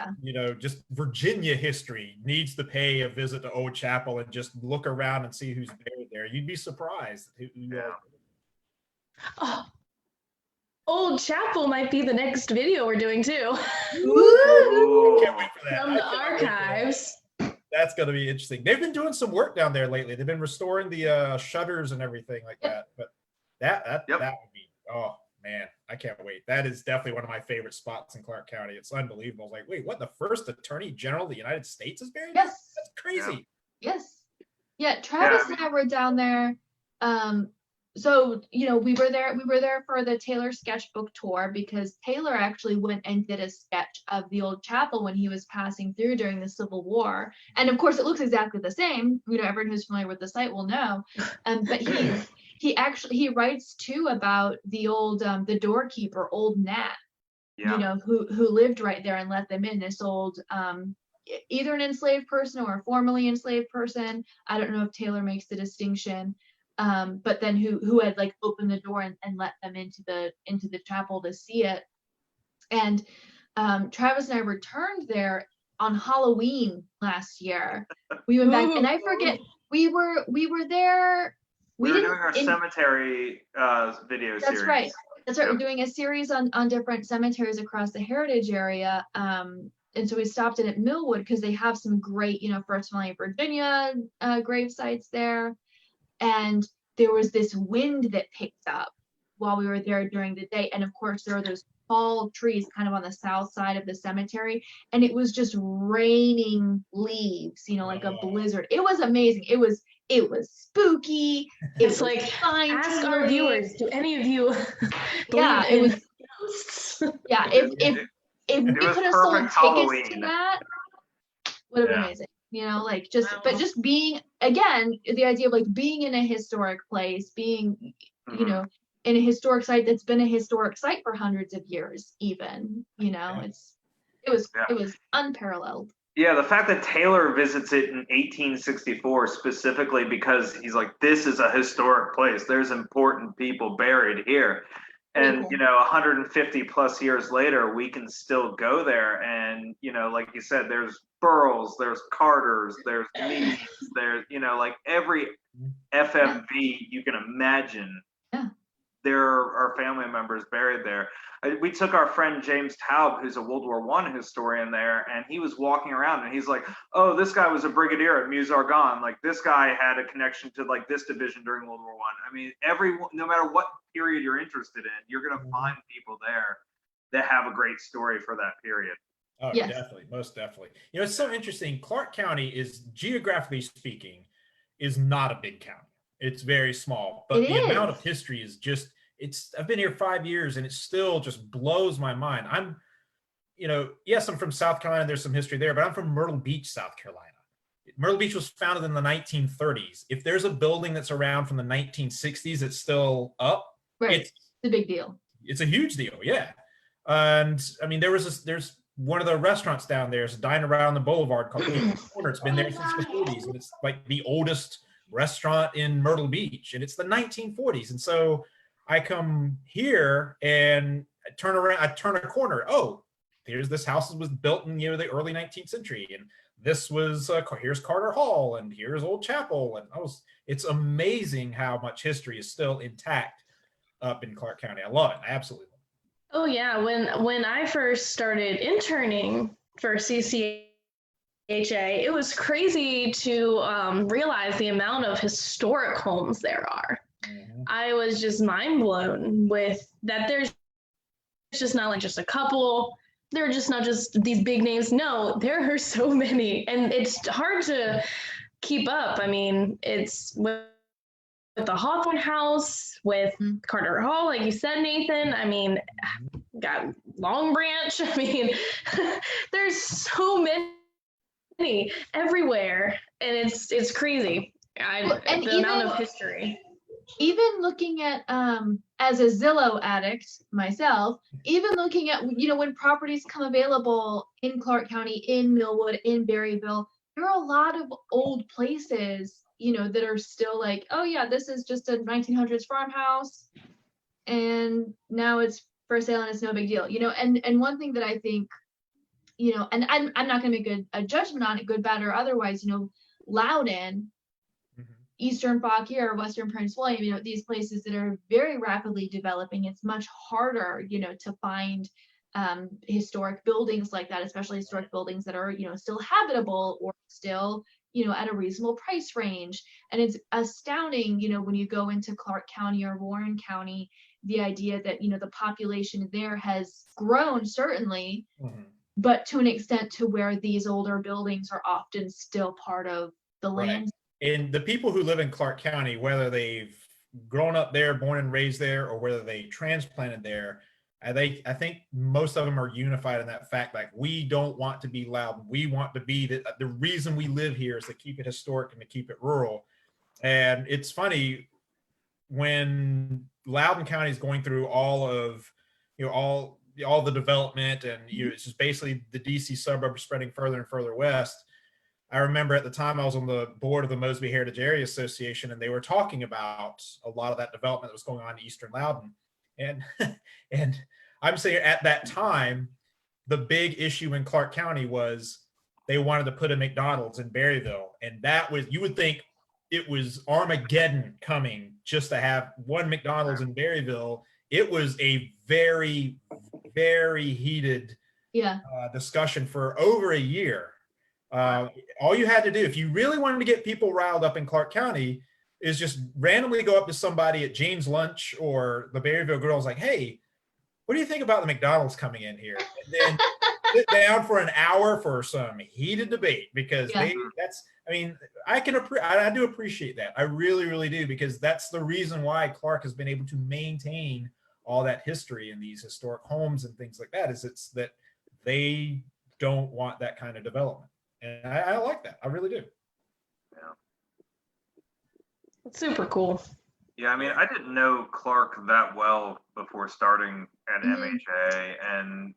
just Virginia history needs to pay a visit to Old Chapel and just look around and see who's buried there. You'd be surprised. Oh, Old Chapel might be the next video we're doing too. Ooh. Can't wait for that. From the archives. That's going to be interesting. They've been doing some work down there lately. They've been restoring the shutters and everything like that. But that would be, oh man, I can't wait. That is definitely one of my favorite spots in Clark County. It's unbelievable. I was like, wait, what? The first Attorney General of the United States is buried? Yes. That's crazy. Yes. Yeah, Travis and I were down there. So, we were there for the Taylor sketchbook tour, because Taylor actually went and did a sketch of the old chapel when he was passing through during the Civil War. And of course, it looks exactly the same. Everyone who's familiar with the site will know. But he writes too about the old, the doorkeeper, old Nat, who lived right there and let them in, this old either an enslaved person or a formerly enslaved person. I don't know if Taylor makes the distinction, but then who had like opened the door and let them into the chapel to see it. And Travis and I returned there on Halloween last year. We went back, and I forget, we were there. We were doing our cemetery video series. That's right. We're doing a series on different cemeteries across the Heritage area. And so we stopped in at Millwood because they have some great, First Family Virginia grave sites there. And there was this wind that picked up while we were there during the day. And of course, there are those tall trees kind of on the south side of the cemetery. And it was just raining leaves, like a blizzard. It was amazing. It was spooky. It's like, ask our viewers, do any of you yeah, it was ghosts? Yeah, if we could have sold tickets to that, would have been amazing. But just being, again, the idea of like being in a historic place, being, in a historic site that's been a historic site for hundreds of years, even, it was unparalleled. Yeah, the fact that Taylor visits it in 1864 specifically because he's like, this is a historic place. There's important people buried here. And, 150 plus years later, we can still go there. And, like you said, there's Burrows, there's Carters, there's Lees, there's, like every FFV you can imagine. Yeah. There are family members buried there. We took our friend James Taub, who's a World War I historian there, and he was walking around and he's like, oh, this guy was a brigadier at Meuse-Argonne. Like this guy had a connection to like this division during World War I. I mean, no matter what period you're interested in, you're going to find people there that have a great story for that period. Oh, yes. Definitely. Most definitely. It's so interesting. Clark County is, geographically speaking, is not a big county. It's very small, but the amount of history is just, I've been here 5 years and it still just blows my mind. I'm from South Carolina. There's some history there, but I'm from Myrtle Beach, South Carolina. Myrtle Beach was founded in the 1930s. If there's a building that's around from the 1960s, it's still up. Right. It's a big deal. It's a huge deal. Yeah. And I mean, there's one of the restaurants down there is a dine around the boulevard called Corner. It's been there since the 40s. And it's like the oldest restaurant in Myrtle Beach, and it's the 1940s. And so I come here and I turn a corner. Oh, here's this house that was built in the early 19th century, and this was here's Carter Hall, and here's Old Chapel, and it's amazing how much history is still intact up in Clark County. I love it. I absolutely love it. Oh yeah, when I first started interning for CCHA, it was crazy to realize the amount of historic homes there are. Mm-hmm. I was just mind blown with that. There's just not like just a couple. They're just not just these big names. No, there are so many, and it's hard to keep up. I mean, it's with the Hawthorne House, with Carter Hall, like you said, Nathan. I mean, got Long Branch. I mean, there's so many everywhere, and it's crazy. The amount of history. Even looking at as a Zillow addict myself, even looking at when properties come available in Clark County, in Millwood, in Berryville, there are a lot of old places that are still like, oh yeah, this is just a 1900s farmhouse and now it's for sale and it's no big deal. And one thing that I think, and I'm not going to make a judgment on it, good, bad, or otherwise, Loudon, Eastern Fauquier, Western Prince William, these places that are very rapidly developing, it's much harder, to find historic buildings like that, especially historic buildings that are, still habitable or still, at a reasonable price range. And it's astounding, when you go into Clark County or Warren County, the idea that, the population there has grown, certainly, but to an extent to where these older buildings are often still part of the land. And the people who live in Clark County, whether they've grown up there, born and raised there, or whether they transplanted there, I think most of them are unified in that fact. Like, we don't want to be loud. We want to be the reason we live here is to keep it historic and to keep it rural. And it's funny when Loudoun County is going through all all the development, and it's just basically the DC suburbs spreading further and further west. I remember at the time I was on the board of the Mosby Heritage Area Association, and they were talking about a lot of that development that was going on in Eastern Loudoun. And and I'm saying at that time, the big issue in Clark County was they wanted to put a McDonald's in Berryville. And that was, you would think it was Armageddon coming just to have one McDonald's in Berryville. It was a very, very heated discussion for over a year. All you had to do, if you really wanted to get people riled up in Clark County, is just randomly go up to somebody at Jane's Lunch or the Berryville Girls, like, hey, what do you think about the McDonald's coming in here? And then sit down for an hour for some heated debate, because I do appreciate that. I really, really do, because that's the reason why Clark has been able to maintain all that history in these historic homes and things like that, is it's that they don't want that kind of development. And I like that. I really do. Yeah. It's super cool. Yeah, I mean, I didn't know Clark that well before starting at MHA, and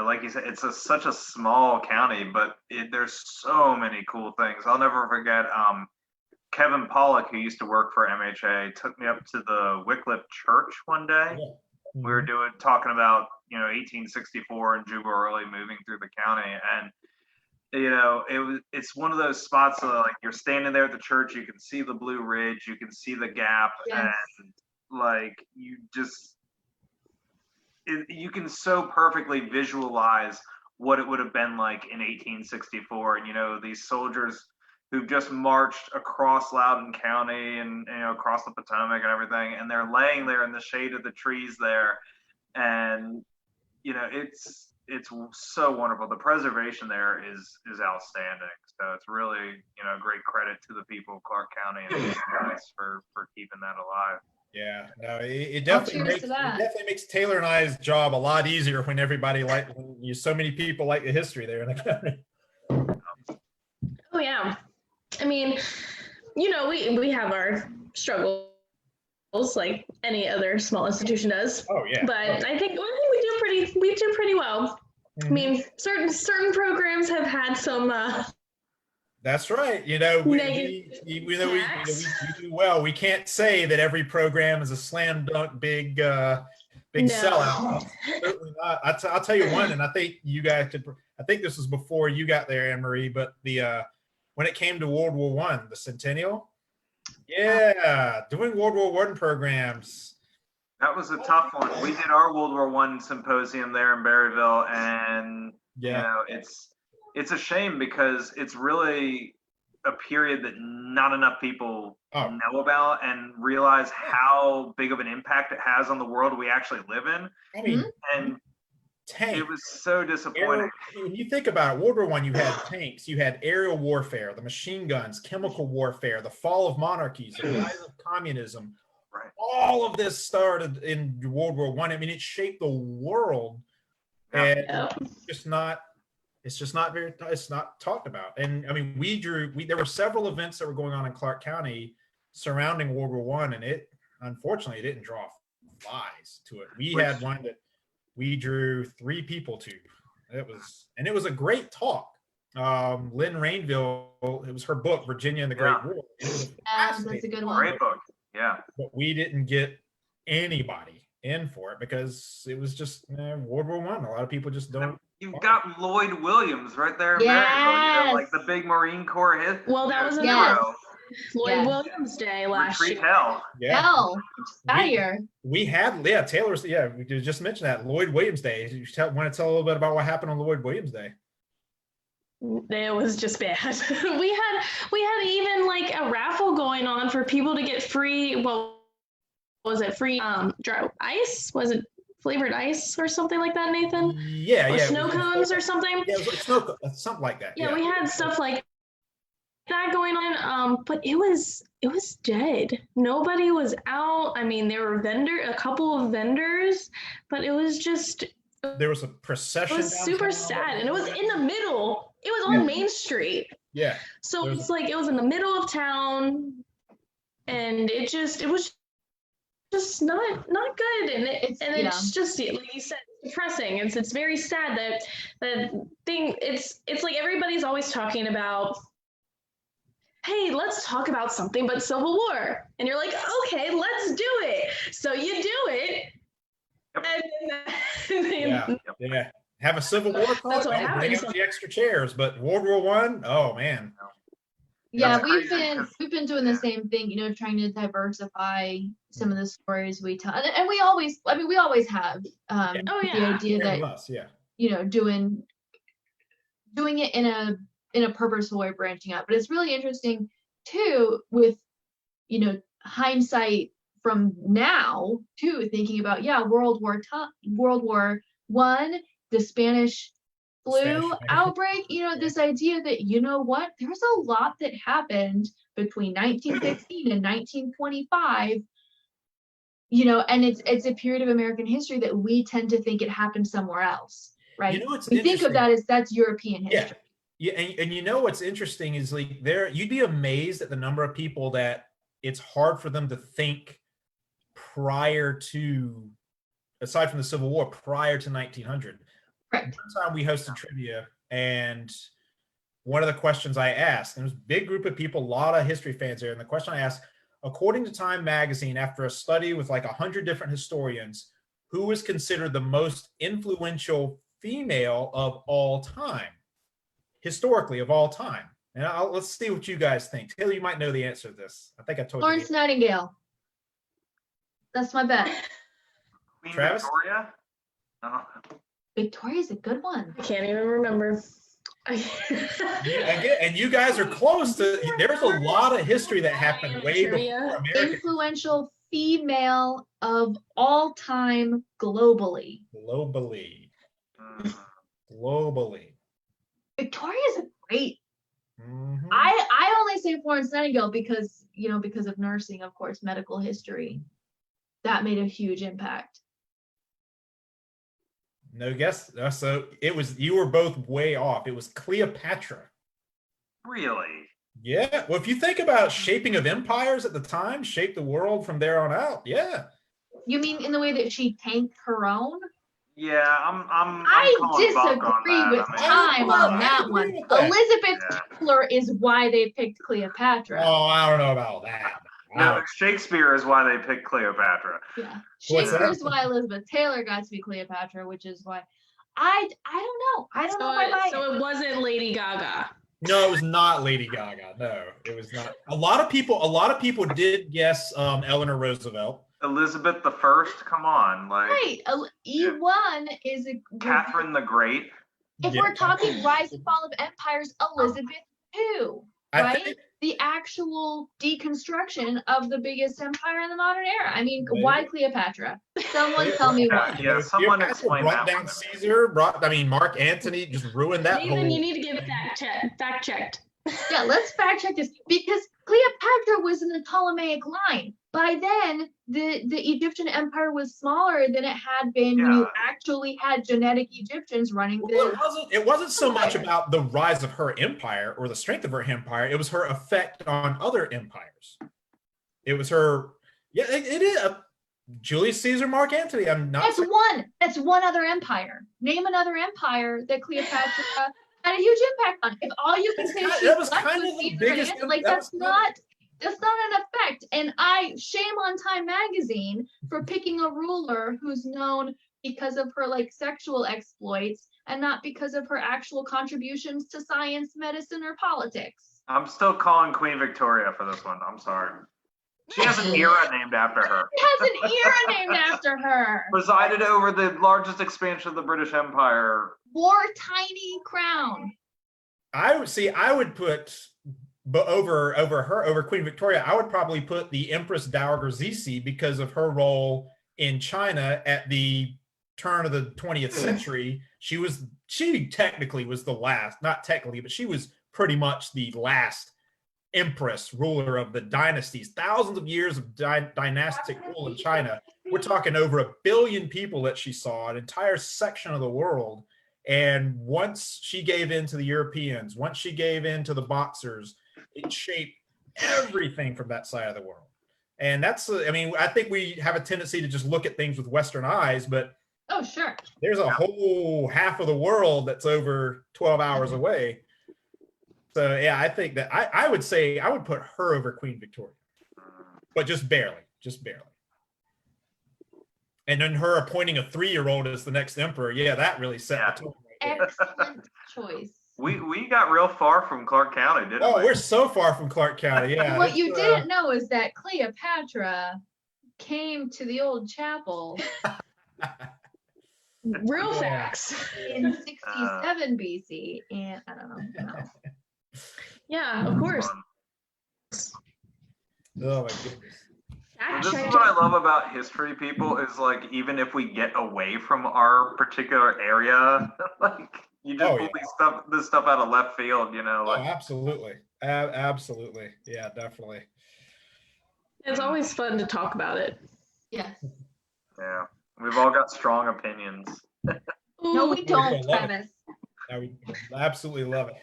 like you said, it's such a small county, but there's so many cool things. I'll never forget. Kevin Pollock, who used to work for MHA, took me up to the Wycliffe Church one day. Yeah. Mm-hmm. We were talking about 1864 and Juba Early moving through the county, and it's one of those spots that, like, you're standing there at the church, you can see the Blue Ridge, you can see the Gap, and like you can so perfectly visualize what it would have been like in 1864. And these soldiers who've just marched across Loudoun County and across the Potomac and everything, and they're laying there in the shade of the trees there, and it's so wonderful. The preservation there is outstanding. So it's really, great credit to the people of Clark County and the guys for keeping that alive. Yeah, no, it definitely makes Taylor and I's job a lot easier when everybody so many people like the history there in the county. Oh yeah, I mean, we have our struggles like any other small institution does. Oh yeah. But I think we do pretty well. Mm-hmm. I mean, certain programs have had some. That's right. We do well. We can't say that every program is a slam dunk big sellout. Certainly not. I'll tell you one, and I think you guys could. I think this was before you got there, Anne Marie. But when it came to World War I, the centennial. Yeah, doing World War I programs. That was a tough one. We did our World War I symposium there in Berryville, and it's a shame because it's really a period that not enough people know about and realize how big of an impact it has on the world we actually live in. I mean, and tanks. It was so disappointing. When you think about it, World War I, you had tanks, you had aerial warfare, the machine guns, chemical warfare, the fall of monarchies, the rise of communism. Right. All of this started in World War I. I mean, it shaped the world, and it's not talked about. And I mean, there were several events that were going on in Clark County surrounding World War I, and it unfortunately didn't draw flies to it. We had one that we drew 3 people to. It was a great talk. Lynn Rainville, it was her book, Virginia and the Great War. That's a good one. Great book. Yeah. But we didn't get anybody in for it because it was just World War I. A lot of people just don't. You've got Lloyd Williams right there in Maryville, like the big Marine Corps hit. Well, that was Lloyd Williams Day last year. Hell. Yeah. Hell. Out of here. We had, Taylor's, we just mentioned that, Lloyd Williams Day. You want to tell a little bit about what happened on Lloyd Williams Day? It was just bad. we had even like a raffle going on for people to get free, free dry ice? Was it flavored ice or something like that, Nathan? Or snow cones or something? Yeah, it was something like that. Yeah, we had stuff like that going on, but it was dead. Nobody was out. I mean, there were a couple of vendors, but it was just. There was a procession. It was super sad, and it was in the middle. It was on Main Street. Yeah. So it's like it was in the middle of town, and it was just not good, and it's just like you said, depressing. It's very sad that thing. It's like everybody's always talking about, hey, let's talk about something but Civil War, and you're like, okay, let's do it. So you do it, and yeah. Have a Civil War talk. That's what happens. Bring out the extra chairs, but World War One, oh man. Yeah, we've been doing the same thing, trying to diversify some of the stories we tell, and we always have the idea that doing it in a purposeful way, branching out. But it's really interesting too, with hindsight from now too, thinking about World War I, the Spanish flu outbreak, this idea that, there's a lot that happened between 1915 and 1925, and it's a period of American history that we tend to think it happened somewhere else, right? We think of that as that's European history. Yeah, and what's interesting is like you'd be amazed at the number of people that it's hard for them to think prior to, aside from the Civil War, prior to 1900. Correct. One time we hosted trivia, and one of the questions I asked, and it was a big group of people, a lot of history fans there, and the question I asked, according to Time magazine, after a study with like 100 different historians, who is considered the most influential female of all time, historically of all time? And let's see what you guys think. Taylor, you might know the answer to this. I think I told Florence Nightingale. That's my bet. Queen Travis? Victoria? Victoria's a good one. I can't even remember. And you guys are close to. There's a lot of history that happened way before America. Influential female of all time globally. Globally. Victoria's a great. I only say Florence Nightingale because of nursing, of course, medical history. That made a huge impact. No guess. So you were both way off. It was Cleopatra. Really? Yeah. Well, if you think about shaping of empires at the time, shaped the world from there on out. Yeah. You mean in the way that she tanked her own? Yeah, I disagree with time on that one. Elizabeth Taylor is why they picked Cleopatra. Oh, I don't know about that. No, Shakespeare is why they picked Cleopatra. Yeah, Shakespeare is why Elizabeth Taylor got to be Cleopatra, which is why I don't know. I don't know. So it wasn't Lady Gaga. No, it was not Lady Gaga. No, it was not. A lot of people did guess Eleanor Roosevelt. Elizabeth the First. Come on, like right. E1 is a Catherine the Great. If we're talking rise and fall of empires, Elizabeth II, right? The actual deconstruction of the biggest empire in the modern era. I mean, why Cleopatra? Someone tell me why. Yeah, someone explain that. Brought down Caesar. Mark Antony just ruined that. Nathan, you need to get fact checked. Yeah, let's fact check this because Cleopatra was in the Ptolemaic line. By then, the Egyptian empire was smaller than it had been when you actually had genetic Egyptians running the. It wasn't so much about the rise of her empire or the strength of her empire. It was her effect on other empires. It was her. Yeah, it is. Julius Caesar, Mark Antony. I'm not. That's one other empire. Name another empire that Cleopatra had a huge impact on. If all you can say is that was kind of the biggest. That's not an effect. And shame on Time magazine for picking a ruler who's known because of her sexual exploits and not because of her actual contributions to science, medicine, or politics. I'm still calling Queen Victoria for this one. I'm sorry. She has an era named after her. She has an era named after her. Presided over the largest expansion of the British Empire. Wore tiny crown. I would put, but over Queen Victoria, I would probably put the Empress Dowager Cixi because of her role in China at the turn of the 20th century. She technically was the last, not technically, but she was pretty much the last empress ruler of the dynasties. Thousands of years of dynastic rule in China. We're talking over 1 billion people that she saw, an entire section of the world. And once she gave in to the Europeans, once she gave in to the Boxers, it shaped everything from that side of the world. And I think we have a tendency to just look at things with Western eyes, but Oh, sure. There's a whole half of the world that's over 12 hours away. So yeah, I think that I would say I would put her over Queen Victoria, but just barely. And then her appointing a 3-year-old as the next emperor, yeah, that really set the tone right there. Excellent choice. We got real far from Clark County, didn't we? Oh, we're so far from Clark County, yeah. What you didn't know is that Cleopatra came to the old chapel Real facts. in 67 BC, and I don't know. Yeah, of course. Oh my goodness. This is what I love about history, people, is like, even if we get away from our particular area, like, you just pull this stuff out of left field, you know? Like, absolutely. Absolutely. Yeah, definitely. It's always fun to talk about it. Yes. Yeah. We've all got strong opinions. No, we don't, Travis. Yeah, we absolutely love it.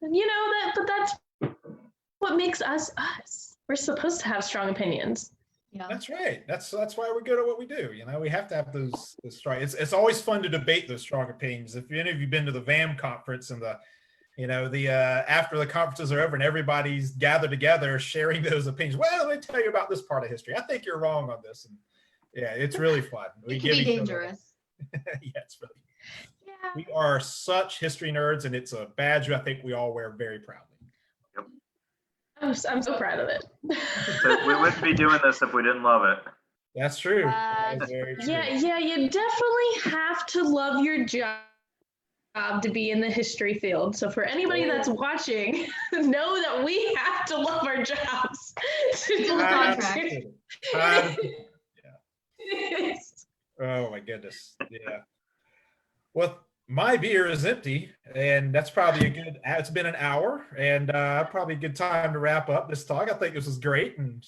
You know but that's what makes us us. We're supposed to have strong opinions. Yeah. That's right. That's why we're good at what we do. You know, we have to have those strong. It's always fun to debate those strong opinions. If any of you've been to the VAM conference and the after the conferences are over and everybody's gathered together sharing those opinions. Well, let me tell you about this part of history. I think you're wrong on this. And yeah, it's really fun. It can be dangerous. Yeah, it's really. Yeah. We are such history nerds, and it's a badge I think we all wear very proudly. I'm so proud of it. So we wouldn't be doing this if we didn't love it. That's true. That's very true. Yeah, you definitely have to love your job to be in the history field. So for anybody that's watching, know that we have to love our jobs. Oh my goodness. Yeah. Well, my beer is empty, and that's probably it's been an hour, and probably a good time to wrap up this talk. I think this was great, and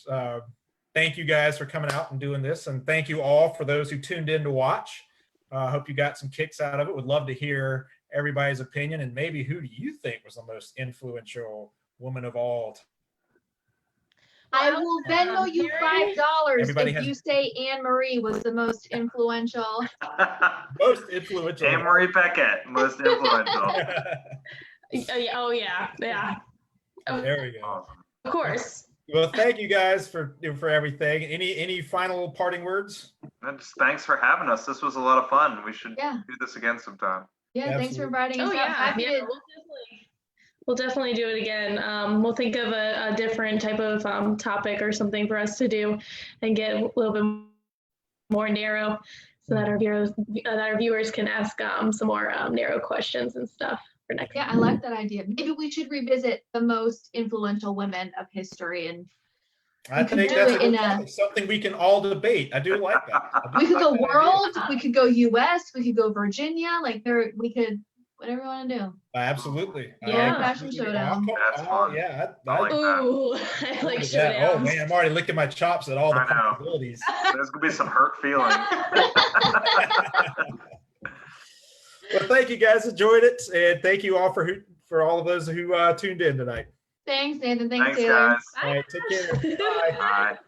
thank you guys for coming out and doing this, and thank you all for those who tuned in to watch. I hope you got some kicks out of it. Would love to hear everybody's opinion, and maybe who do you think was the most influential woman of all time? I will Venmo you $5 if you say Anne Marie was the most influential. Most influential. Anne Marie Beckett, most influential. Oh yeah. There we go. Of course. Well, thank you guys for everything. Any final parting words? Just thanks for having us. This was a lot of fun. We should do this again sometime. Yeah, Absolutely. Thanks for inviting us. We'll definitely do it again. We'll think of a different type of topic or something for us to do and get a little bit more narrow so that our viewers can ask some more narrow questions and stuff for next time. I like that idea. Maybe we should revisit the most influential women of history, and I think that's something we can all debate. I do like that. We could go world, we could go US, we could go Virginia, we could whatever you want to do. Absolutely. Yeah. Fashion showdown. That's fun. Yeah. I like Ooh, that. I like showdowns. Oh man, I'm already licking my chops at all the possibilities. There's gonna be some hurt feelings. Well, thank you guys. Enjoyed it, and thank you all for all of those who tuned in tonight. Thanks, Nathan. Thanks, Thanks, Taylor. guys. All right, take care. Bye. Bye.